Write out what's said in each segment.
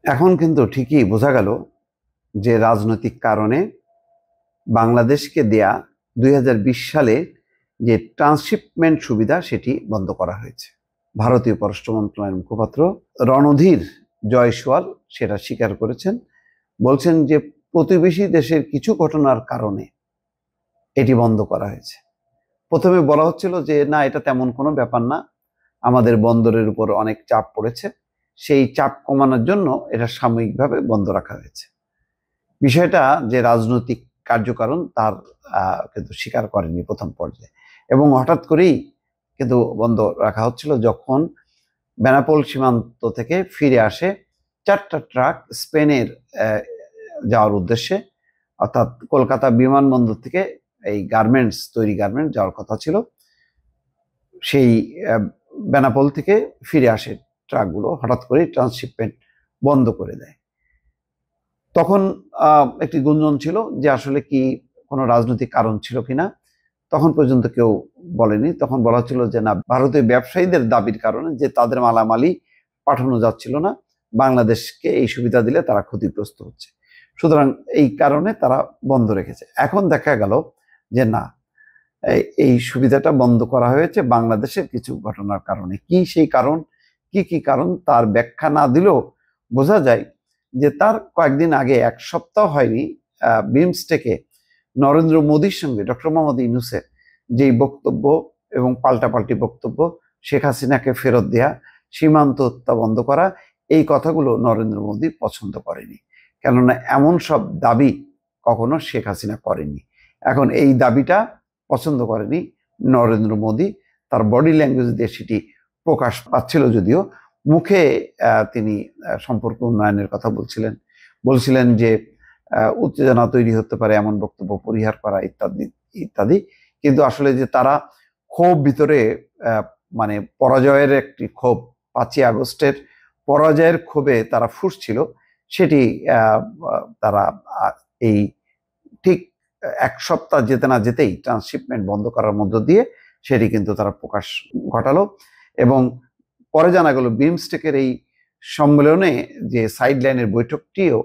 এখন কিন্তু ঠিকই বোঝা গেল যে রাজনৈতিক কারণে বাংলাদেশকে দেয়া ২০২০ সালে যে ট্রান্সশিপমেন্ট সুবিধা সেটি বন্ধ করা হয়েছে। ভারতীয় পররাষ্ট্র মন্ত্রণালয়ের মুখপাত্র রণধীর জয়সওয়াল সেটা স্বীকার করেছেন। বলছেন যে প্রতিবেশী দেশের কিছু ঘটনার কারণে এটি বন্ধ করা হয়েছে। প্রথমে বলা হচ্ছিল যে না, এটা তেমন কোনো ব্যাপার না, আমাদের বন্দরের উপর অনেক চাপ পড়েছে, সেই চাপ কমানোর জন্য এটা সাময়িকভাবে বন্ধ রাখা হয়েছে। বিষয়টা যে রাজনৈতিক কার্যকারণ তার কিন্তু স্বীকার করেনি প্রথম পর্যায়ে, এবং হঠাৎ করেই কিন্তু বন্ধ রাখা হচ্ছিল যখন বেনাপোল সীমান্ত থেকে ফিরে আসে 4টা ট্রাক স্পেনের যাওয়ার উদ্দেশ্যে, অর্থাৎ কলকাতা বিমানবন্দর থেকে এই তৈরি গার্মেন্টস যাওয়ার কথা ছিল, সেই বেনাপোল থেকে ফিরে আসে ট্রাকগুলো হঠাৎ করে ট্রান্সশিপমেন্ট বন্ধ করে দেয়। তখন একটি গুঞ্জন ছিল যে আসলে কি কোনো রাজনৈতিক কারণ ছিল কিনা, তখন পর্যন্ত কেউ বলেনি। তখন বলা হচ্ছিল যে না, ভারতীয় ব্যবসায়ীদের দাবির কারণে যে তাদের মালামালি পাঠানো যাচ্ছিল না, বাংলাদেশকে এই সুবিধা দিলে তারা ক্ষতিগ্রস্ত হচ্ছে, সুতরাং এই কারণে তারা বন্ধ রেখেছে। এখন দেখা গেল যে না, এই সুবিধাটা বন্ধ করা হয়েছে বাংলাদেশের কিছু ঘটনার কারণে। কি সেই কারণ, কি কারণ তার ব্যাখ্যা না দিলেও বোঝা যায় যে তার কয়েকদিন আগে, এক সপ্তাহ হয়নি, বিমস্টেকে নরেন্দ্র মোদীর সঙ্গে ডক্টর মোহাম্মদ ইউনূসের যেই বক্তব্য এবং পাল্টাপাল্টি বক্তব্য, শেখ হাসিনাকে ফেরত দেয়া, সীমান্ত হত্যা বন্ধ করা, এই কথাগুলো নরেন্দ্র মোদী পছন্দ করেনি। কেননা এমন সব দাবি কখনো শেখ হাসিনা করেনি। এখন এই দাবিটা পছন্দ করেনি নরেন্দ্র মোদী, তার বডি ল্যাঙ্গুয়েজ দিয়ে সেটি প্রকাশ পাচ্ছিল, যদিও মুখে তিনি সম্পর্ক উন্নয়নের কথা বলছিলেন যে উত্তেজনা তৈরি হতে পারে এমন বক্তব্য পরিহার করা, ইত্যাদি ইত্যাদি। কিন্তু আসলে যে তারা ক্ষোভ ভিতরে, মানে পরাজয়ের একটি ক্ষোভ, 5ই আগস্টের পরাজয়ের ক্ষোভে তারা ফুঁসছিল, সেটি তারা এই ঠিক এক সপ্তাহ যেতে না যেতেই ট্রান্সশিপমেন্ট বন্ধ করার মধ্য দিয়ে সেটি কিন্তু তারা প্রকাশ ঘটালো। এবং পরে জানা গেল বিমস্টেকের এই সম্মেলনে যে সাইডলাইনের বৈঠকটিও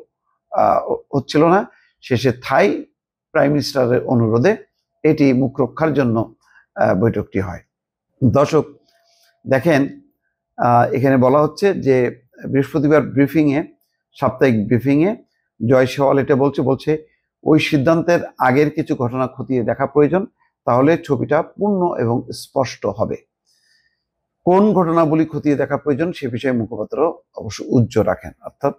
হচ্ছিল না, শেষে থাই প্রাইম মিনিস্টারের অনুরোধে এটি মুখ রক্ষার জন্য বৈঠকটি হয়। দর্শক দেখেন, এখানে বলা হচ্ছে যে বৃহস্পতিবার সাপ্তাহিক ব্রিফিংয়ে জয়সওয়াল এটা বলছে ওই সিদ্ধান্তের আগের কিছু ঘটনা খতিয়ে দেখা প্রয়োজন, তাহলে ছবিটা পূর্ণ এবং স্পষ্ট হবে। কোন ঘটনাবলী খতিয়ে দেখা প্রয়োজন সে বিষয়ে মুখপাত্র অবশ্য উজ্জ্ব রাখেন, অর্থাৎ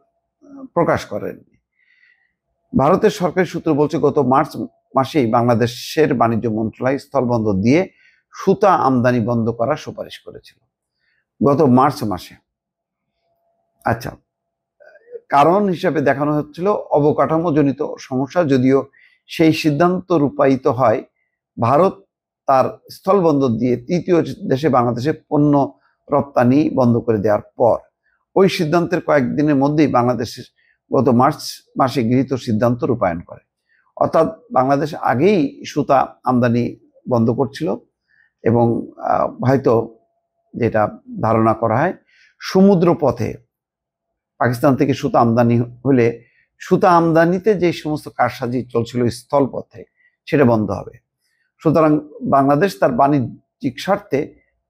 প্রকাশ করেন। ভারতের সরকারি সূত্র বলছে গত মার্চ মাসেই বাংলাদেশের বাণিজ্য মন্ত্রণালয় স্থলবন্দর দিয়ে সুতা আমদানি বন্ধ করার সুপারিশ করেছিল গত মার্চ মাসে। আচ্ছা, কারণ হিসেবে দেখানো হচ্ছিল অবকাঠামোজনিত সমস্যা, যদিও সেই সিদ্ধান্ত রূপায়িত হয় ভারত তার স্থলবন্দর দিয়ে তৃতীয় দেশে বাংলাদেশে পণ্য রপ্তানি বন্ধ করে দেওয়ার পর। ওই সিদ্ধান্তের কয়েকদিনের মধ্যেই বাংলাদেশের গত মার্চ মাসে গৃহীত সিদ্ধান্ত রূপায়ণ করে, অর্থাৎ বাংলাদেশ আগেই সুতা আমদানি বন্ধ করছিল, এবং হয়তো যেটা ধারণা করা হয় সমুদ্র পথে পাকিস্তান থেকে সুতা আমদানি হলে সুতা আমদানিতে যে সমস্ত কারসাজি চলছিল স্থলপথে সেটা বন্ধ হবে। সুতরাং বাংলাদেশ তার বাণিজ্যিক স্বার্থে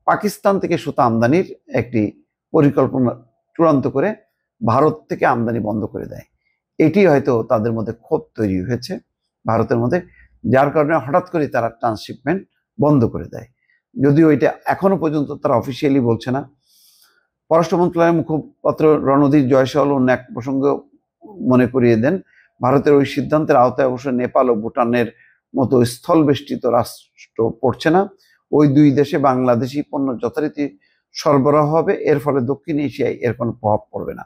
পাকিস্তান থেকে সুতা আমদানির একটি পরিকল্পনা চূড়ান্ত করে ভারত থেকে আমদানি বন্ধ করে দেয়। এটি হয়তো তাদের মধ্যে ক্ষোভ তৈরি হয়েছে ভারতের মধ্যে, যার কারণে হঠাৎ করে তারা ট্রান্সশিপমেন্ট বন্ধ করে দেয়। যদিও এটা এখনো পর্যন্ত তারা অফিসিয়ালি বলছে না। পররাষ্ট্র মন্ত্রণালয়ের মুখপাত্র রণধীর জয়সওয়াল অন্য এক প্রসঙ্গ মনে করিয়ে দেন, ভারতের ওই সিদ্ধান্তের আওতায় অবশ্য নেপাল ও ভুটানের মতো স্থল বেষ্টিত রাষ্ট্র পড়ছে না। ওই দুই দেশে বাংলাদেশি পণ্য যথারীতি সরবরাহ হবে, এর ফলে দক্ষিণ এশিয়ায় এর কোনো প্রভাব পড়বে না।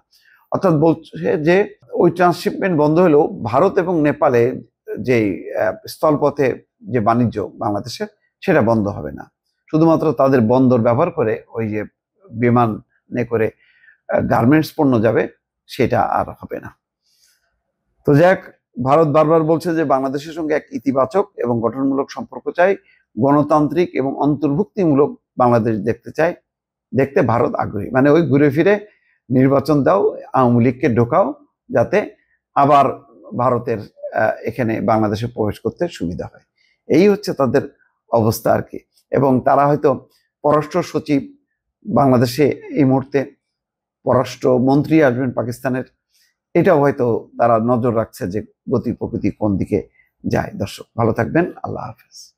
অর্থাৎ বলছে যে ওই ট্রান্সশিপমেন্ট বন্ধ হলেও ভারত এবং নেপালে যে স্থলপথে যে বাণিজ্য বাংলাদেশের, সেটা বন্ধ হবে না। শুধুমাত্র তাদের বন্দর ব্যবহার করে ওই যে বিমানে করে গার্মেন্টস পণ্য যাবে, সেটা আর হবে না। তো যাক, ভারত বারবার বলছে যে বাংলাদেশের সঙ্গে এক ইতিবাচক এবং গঠনমূলক সম্পর্ক চাই, গণতান্ত্রিক এবং অন্তর্ভুক্তিমূলক বাংলাদেশ দেখতে ভারত আগ্রহী। মানে ওই ঘুরে ফিরে নির্বাচন দাও, আওয়ামী লীগকে ঢোকাও, যাতে আবার ভারতের এখানে বাংলাদেশে প্রবেশ করতে সুবিধা হয়। এই হচ্ছে তাদের অবস্থা আর কি। এবং তারা হয়তো পররাষ্ট্র সচিব বাংলাদেশে এই মুহূর্তে, পররাষ্ট্র মন্ত্রী আসবেন পাকিস্তানের, এটাও হয়তো তারা নজর রাখছে যে গতি প্রকৃতি কোন দিকে যায়। দর্শক ভালো থাকবেন, আল্লাহ হাফেজ।